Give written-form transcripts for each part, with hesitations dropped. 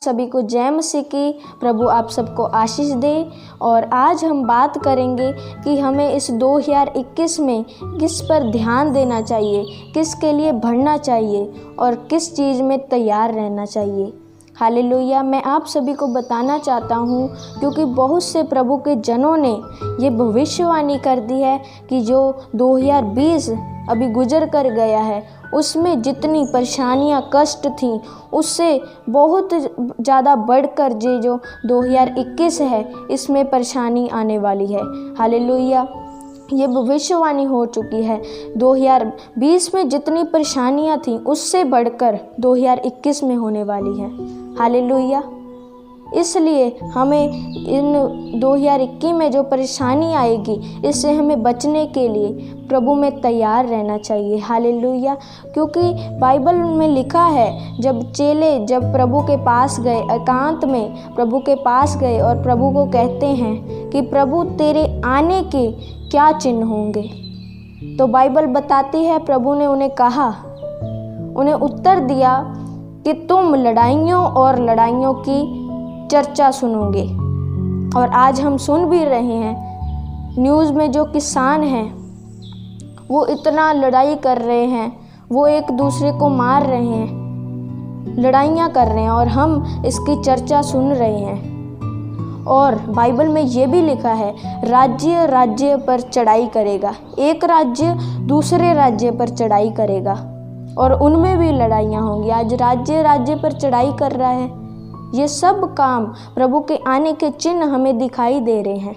सभी को जय मसीह की। प्रभु आप सबको आशीष दे। और आज हम बात करेंगे कि हमें इस 2021 में किस पर ध्यान देना चाहिए, किसके लिए बढ़ना चाहिए और किस चीज़ में तैयार रहना चाहिए। हालेलुया। मैं आप सभी को बताना चाहता हूँ, क्योंकि बहुत से प्रभु के जनों ने ये भविष्यवाणी कर दी है कि जो 2020 अभी गुजर कर गया है उसमें जितनी परेशानियाँ कष्ट थीं उससे बहुत ज़्यादा बढ़कर जो 2021 है इसमें परेशानी आने वाली है। हालेलुया। ये भविष्यवाणी हो चुकी है। 2020 में जितनी परेशानियां थीं उससे बढ़कर 2021 में होने वाली है। हालेलुया। इसलिए हमें इन 2021 में जो परेशानी आएगी इससे हमें बचने के लिए प्रभु में तैयार रहना चाहिए। हालेलुया। क्योंकि बाइबल में लिखा है, जब प्रभु के पास गए, एकांत में प्रभु के पास गए और प्रभु को कहते हैं कि प्रभु तेरे आने के क्या चिन्ह होंगे, तो बाइबल बताती है प्रभु ने उन्हें उत्तर दिया कि तुम लड़ाइयों और लड़ाइयों की चर्चा सुनोगे। और आज हम सुन भी रहे हैं, न्यूज़ में जो किसान हैं वो इतना लड़ाई कर रहे हैं, वो एक दूसरे को मार रहे हैं, लड़ाइयाँ कर रहे हैं और हम इसकी चर्चा सुन रहे हैं। और बाइबल में ये भी लिखा है, राज्य राज्य पर चढ़ाई करेगा, एक राज्य दूसरे राज्य पर चढ़ाई करेगा और उनमें भी लड़ाइयाँ होंगी। आज राज्य राज्य पर चढ़ाई कर रहा है। ये सब काम प्रभु के आने के चिन्ह हमें दिखाई दे रहे हैं,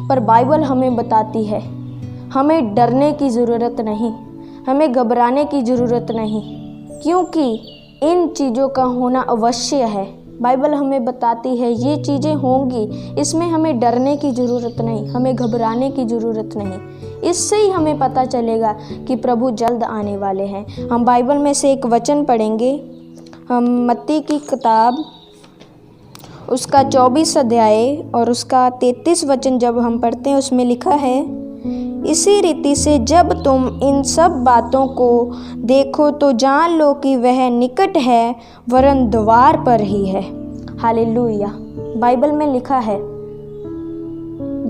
पर बाइबल हमें बताती है हमें डरने की ज़रूरत नहीं, हमें घबराने की ज़रूरत नहीं, क्योंकि इन चीज़ों का होना अवश्य है। बाइबल हमें बताती है ये चीज़ें होंगी, इसमें हमें डरने की ज़रूरत नहीं, हमें घबराने की ज़रूरत नहीं। इससे ही हमें पता चलेगा कि प्रभु जल्द आने वाले हैं। हम बाइबल में से एक वचन पढ़ेंगे। हम मत्ती की किताब उसका 24 अध्याय और उसका 33 वचन जब हम पढ़ते हैं उसमें लिखा है, इसी रीति से जब तुम इन सब बातों को देखो तो जान लो कि वह निकट है, वरन द्वार पर ही है। हालेलुया। बाइबल में लिखा है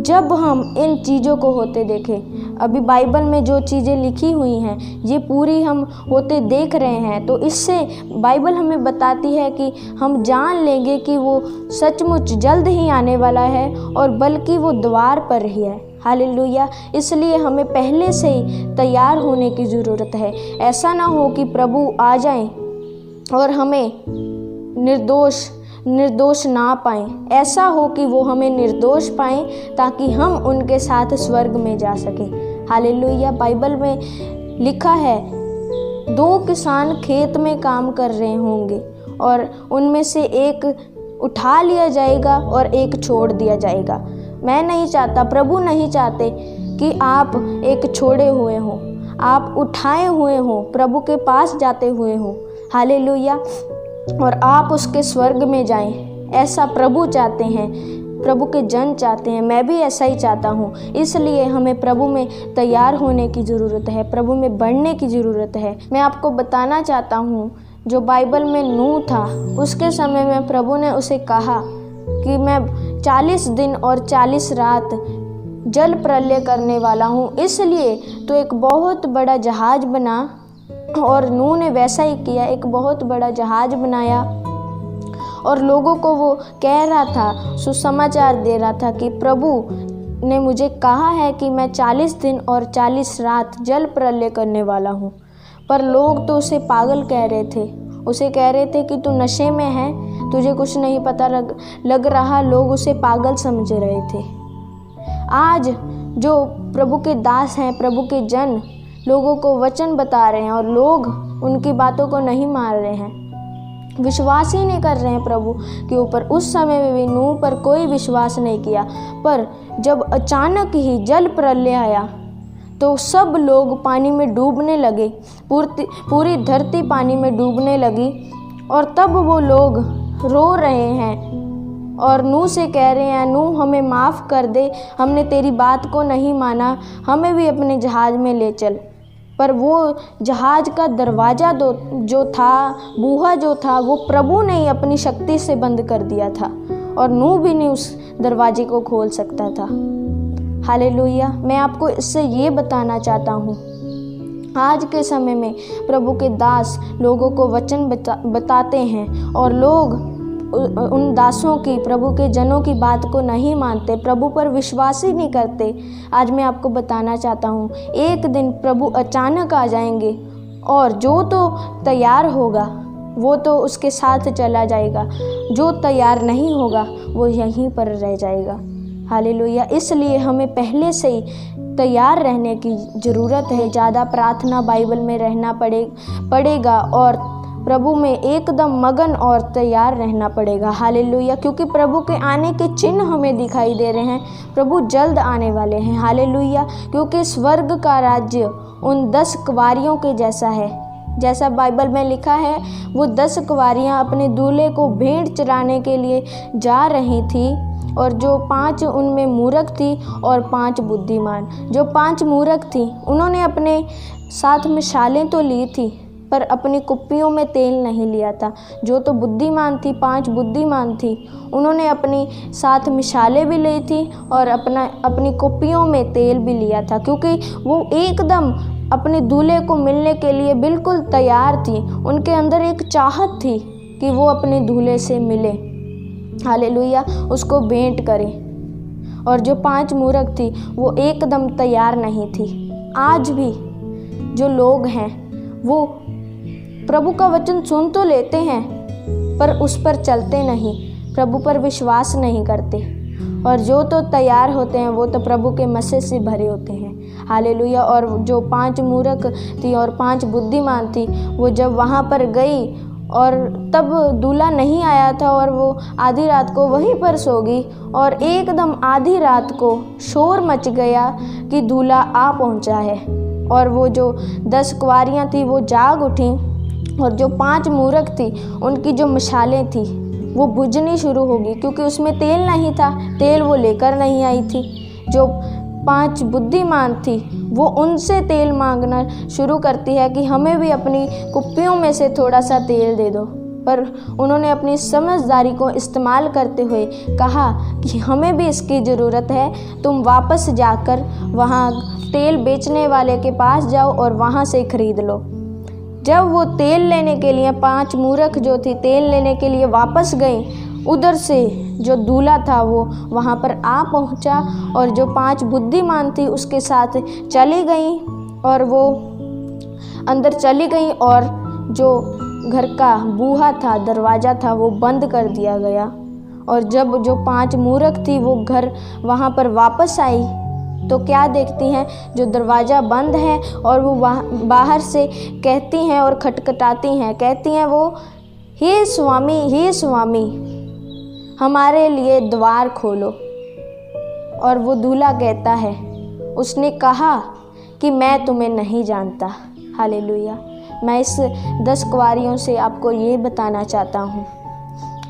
जब हम इन चीज़ों को होते देखें, अभी बाइबल में जो चीज़ें लिखी हुई हैं ये पूरी हम होते देख रहे हैं, तो इससे बाइबल हमें बताती है कि हम जान लेंगे कि वो सचमुच जल्द ही आने वाला है और बल्कि वो द्वार पर ही है। हालेलुया। इसलिए हमें पहले से ही तैयार होने की ज़रूरत है। ऐसा ना हो कि प्रभु आ जाएं और हमें निर्दोष ना पाएं। ऐसा हो कि वो हमें निर्दोष पाएं ताकि हम उनके साथ स्वर्ग में जा सकें। हालेलुया। बाइबल में लिखा है 2 किसान खेत में काम कर रहे होंगे और उनमें से एक उठा लिया जाएगा और एक छोड़ दिया जाएगा। मैं नहीं चाहता, प्रभु नहीं चाहते कि आप एक छोड़े हुए हो, आप उठाए हुए हो, प्रभु के पास जाते हुए हो। हालेलुया। और आप उसके स्वर्ग में जाएं, ऐसा प्रभु चाहते हैं, प्रभु के जन चाहते हैं। मैं भी ऐसा ही चाहता हूँ। इसलिए हमें प्रभु में तैयार होने की ज़रूरत है, प्रभु में बढ़ने की ज़रूरत है। मैं आपको बताना चाहता हूँ, जो बाइबल में नूह था उसके समय में प्रभु ने उसे कहा कि मैं 40 दिन और 40 रात जल प्रलय करने वाला हूँ, इसलिए तो एक बहुत बड़ा जहाज़ बना। और नूह ने वैसा ही किया, एक बहुत बड़ा जहाज़ बनाया और लोगों को वो कह रहा था, सुसमाचार दे रहा था कि प्रभु ने मुझे कहा है कि मैं 40 दिन और 40 रात जल प्रलय करने वाला हूँ। पर लोग तो उसे पागल कह रहे थे, उसे कह रहे थे कि तू नशे में है, तुझे कुछ नहीं पता लग रहा। लोग उसे पागल समझ रहे थे। आज जो प्रभु के दास हैं, प्रभु के जन लोगों को वचन बता रहे हैं और लोग उनकी बातों को नहीं मान रहे हैं, विश्वास ही नहीं कर रहे हैं प्रभु के ऊपर। उस समय में भी नूह पर कोई विश्वास नहीं किया, पर जब अचानक ही जल प्रलय आया तो सब लोग पानी में डूबने लगे, पूरी धरती पानी में डूबने लगी। और तब वो लोग रो रहे हैं और नूह से कह रहे हैं, नूह हमें माफ़ कर दे, हमने तेरी बात को नहीं माना, हमें भी अपने जहाज़ में ले चल। पर वो जहाज़ का दरवाज़ा जो था, बूहा जो था, वो प्रभु ने ही अपनी शक्ति से बंद कर दिया था और नूह भी नहीं उस दरवाजे को खोल सकता था। हालेलुया। मैं आपको इससे ये बताना चाहता हूँ, आज के समय में प्रभु के दास लोगों को वचन बताते हैं और लोग उन दासों की, प्रभु के जनों की बात को नहीं मानते, प्रभु पर विश्वास ही नहीं करते। आज मैं आपको बताना चाहता हूँ, एक दिन प्रभु अचानक आ जाएंगे और जो तो तैयार होगा वो तो उसके साथ चला जाएगा, जो तैयार नहीं होगा वो यहीं पर रह जाएगा। हालेलुया। इसलिए हमें पहले से ही तैयार रहने की ज़रूरत है। ज़्यादा प्रार्थना बाइबल में रहना पड़ेगा और प्रभु में एकदम मगन और तैयार रहना पड़ेगा। हालेलुया। क्योंकि प्रभु के आने के चिन्ह हमें दिखाई दे रहे हैं। प्रभु जल्द आने वाले हैं। हालेलुया। क्योंकि स्वर्ग का राज्य उन 10 कुंवारियों के जैसा है। जैसा बाइबल में लिखा है, वो 10 कुंवारियाँ अपने दूल्हे को भेंट चराने के लिए जा रही थी और जो 5 उनमें मूर्ख थी और 5 बुद्धिमान। जो 5 मूर्ख थी उन्होंने अपने साथ मिसालें तो ली थी पर अपनी कुप्पियों में तेल नहीं लिया था। जो तो बुद्धिमान थी, 5 बुद्धिमान थी, उन्होंने अपनी साथ मिसालें भी ली थी और अपनी कुप्पियों में तेल भी लिया था, क्योंकि वो एकदम अपने दूल्हे को मिलने के लिए बिल्कुल तैयार थी। उनके अंदर एक चाहत थी कि वो अपने दूल्हे से मिले। हालेलुया। उसको भेंट करें। और जो 5 मूर्ख थी वो एकदम तैयार नहीं थी। आज भी जो लोग हैं वो प्रभु का वचन सुन तो लेते हैं पर उस पर चलते नहीं, प्रभु पर विश्वास नहीं करते। और जो तो तैयार होते हैं वो तो प्रभु के मसीह से भरे होते हैं। हालेलुया। और जो 5 मूर्ख थी और 5 बुद्धिमान थी, वो जब वहाँ पर गई और तब दूल्हा नहीं आया था और वो आधी रात को वहीं पर सो गई और एकदम आधी रात को शोर मच गया कि दूल्हा आ पहुँचा है। और वो जो 10 कुंवारियाँ थी वो जाग उठी और जो 5 मूर्ख थी उनकी जो मशालें थी वो बुझनी शुरू होगी, क्योंकि उसमें तेल नहीं था, तेल वो लेकर नहीं आई थी। जो 5 बुद्धिमान थी वो उनसे तेल मांगना शुरू करती है कि हमें भी अपनी कुप्पियों में से थोड़ा सा तेल दे दो, पर उन्होंने अपनी समझदारी को इस्तेमाल करते हुए कहा कि हमें भी इसकी ज़रूरत है, तुम वापस जाकर वहाँ तेल बेचने वाले के पास जाओ और वहाँ से खरीद लो। जब वो तेल लेने के लिए 5 मूर्ख जो थी तेल लेने के लिए वापस गई, उधर से जो दूल्हा था वो वहाँ पर आ पहुँचा और जो 5 बुद्धिमान थी उसके साथ चली गई और वो अंदर चली गई और जो घर का बूहा था, दरवाज़ा था, वो बंद कर दिया गया। और जब जो 5 मूर्ख थी वो घर वहाँ पर वापस आई तो क्या देखती हैं, जो दरवाज़ा बंद है और वो बाहर से कहती हैं और खटखटाती हैं, कहती हैं वो, हे स्वामी हमारे लिए द्वार खोलो। और वो दूल्हा कहता है, उसने कहा कि मैं तुम्हें नहीं जानता। हालेलुया। मैं इस 10 कुंवारियों से आपको ये बताना चाहता हूँ,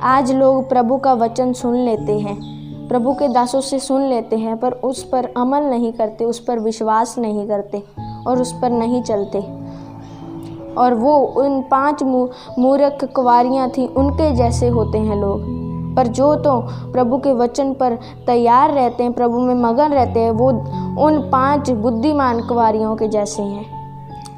आज लोग प्रभु का वचन सुन लेते हैं, प्रभु के दासों से सुन लेते हैं, पर उस पर अमल नहीं करते, उस पर विश्वास नहीं करते और उस पर नहीं चलते। और वो उन 5 मूर्ख कुंवारियाँ थी उनके जैसे होते हैं लोग। पर जो तो प्रभु के वचन पर तैयार रहते हैं, प्रभु में मगन रहते हैं, वो उन 5 बुद्धिमान कुंवारियों के जैसे हैं।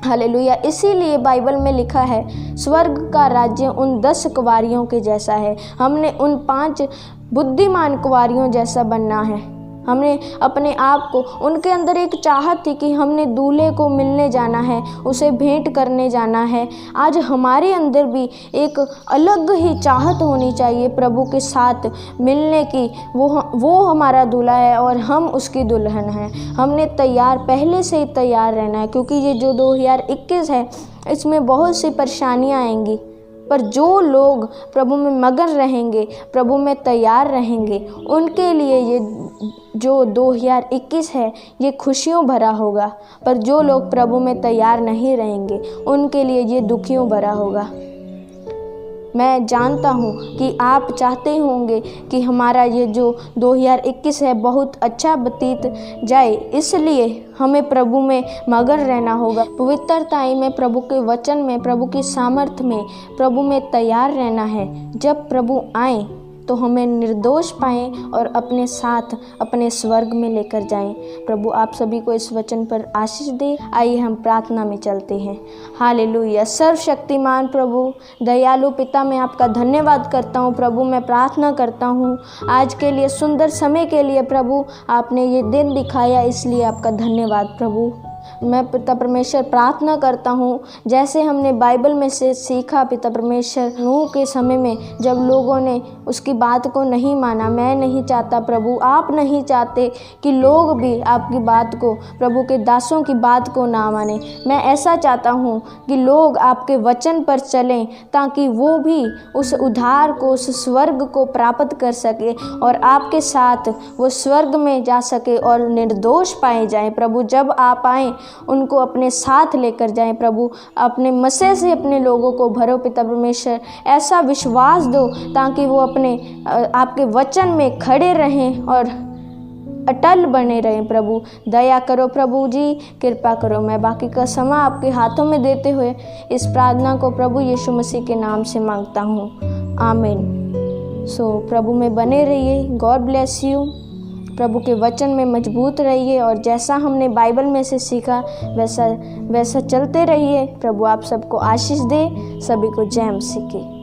हालेलुया। इसीलिए बाइबल में लिखा है, स्वर्ग का राज्य उन 10 कुंवारियों के जैसा है। हमने उन 5 बुद्धिमान कुंवारियों जैसा बनना है। हमने अपने आप को, उनके अंदर एक चाहत थी कि हमने दूल्हे को मिलने जाना है, उसे भेंट करने जाना है। आज हमारे अंदर भी एक अलग ही चाहत होनी चाहिए प्रभु के साथ मिलने की। वो हमारा दूल्हा है और हम उसकी दुल्हन हैं। हमने पहले से ही तैयार रहना है, क्योंकि ये जो 2021 है इसमें बहुत सी परेशानियाँ आएंगी, पर जो लोग प्रभु में मगन रहेंगे, प्रभु में तैयार रहेंगे, उनके लिए ये जो 2021 है ये खुशियों भरा होगा। पर जो लोग प्रभु में तैयार नहीं रहेंगे उनके लिए ये दुखियों भरा होगा। मैं जानता हूँ कि आप चाहते होंगे कि हमारा ये जो 2021 है बहुत अच्छा व्यतीत जाए, इसलिए हमें प्रभु में मगन रहना होगा। पवित्रताई में, प्रभु के वचन में, प्रभु की सामर्थ्य में, प्रभु में तैयार रहना है। जब प्रभु आए तो हमें निर्दोष पाएं और अपने साथ अपने स्वर्ग में लेकर जाएं। प्रभु आप सभी को इस वचन पर आशीष दे। आइए हम प्रार्थना में चलते हैं। हालेलुया। सर्वशक्तिमान प्रभु, दयालु पिता, मैं आपका धन्यवाद करता हूँ। प्रभु मैं प्रार्थना करता हूँ आज के लिए, सुंदर समय के लिए। प्रभु आपने ये दिन दिखाया, इसलिए आपका धन्यवाद प्रभु। मैं पिता परमेश्वर प्रार्थना करता हूँ, जैसे हमने बाइबल में से सीखा पिता परमेश्वर, नूह के समय में जब लोगों ने उसकी बात को नहीं माना। मैं नहीं चाहता प्रभु, आप नहीं चाहते कि लोग भी आपकी बात को, प्रभु के दासों की बात को ना माने। मैं ऐसा चाहता हूँ कि लोग आपके वचन पर चलें, ताकि वो भी उस उद्धार को, उस स्वर्ग को प्राप्त कर सके और आपके साथ वो स्वर्ग में जा सके और निर्दोष पाए जाएं। प्रभु जब आप आएँ उनको अपने साथ लेकर जाएं। प्रभु अपने मसीह से अपने लोगों को भरो पिता परमेश्वर, ऐसा विश्वास दो ताकि वो अपने आपके वचन में खड़े रहें और अटल बने रहें। प्रभु दया करो प्रभु जी, कृपा करो। मैं बाकी का समय आपके हाथों में देते हुए इस प्रार्थना को प्रभु यीशु मसीह के नाम से मांगता हूँ, आमीन। प्रभु में बने रहिए। God bless you. प्रभु के वचन में मजबूत रहिए और जैसा हमने बाइबल में से सीखा वैसा चलते रहिए। प्रभु आप सबको आशीष दे। सभी को जय मसीह की।